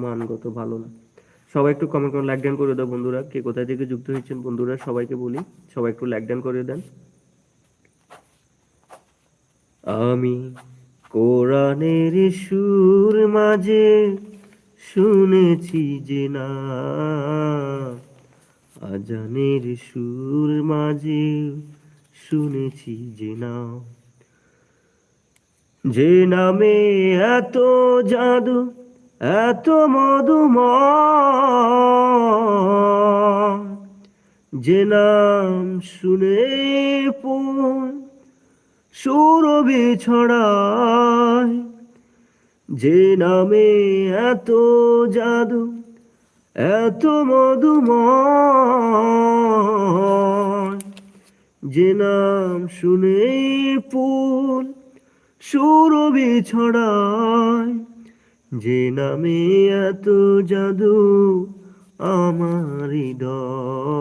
মানগত ভালো না। সবাই একটু কমেন্ট করে লাইক ডান করে দাও বন্ধুরা, কে কোথায় থেকে যুক্ত হয়েছেন বন্ধুরা সবাইকে বলি, সবাই একটু লাইক ডান করে দেন। আমি কোরআনের সুর মাঝে শুনেছি যে না, আজানের সুর মাঝে শুনেছি যে না, যে নামে এত জাদু এত মধুময়, যে নাম শুনে ফুল সুরভি ছড়ায়, যে নামে এত জাদু এত মধুময়, যে নাম শুনে ফুল সুরভি ছড়ায়, যে নামে এত জাদু আমার হৃদয়।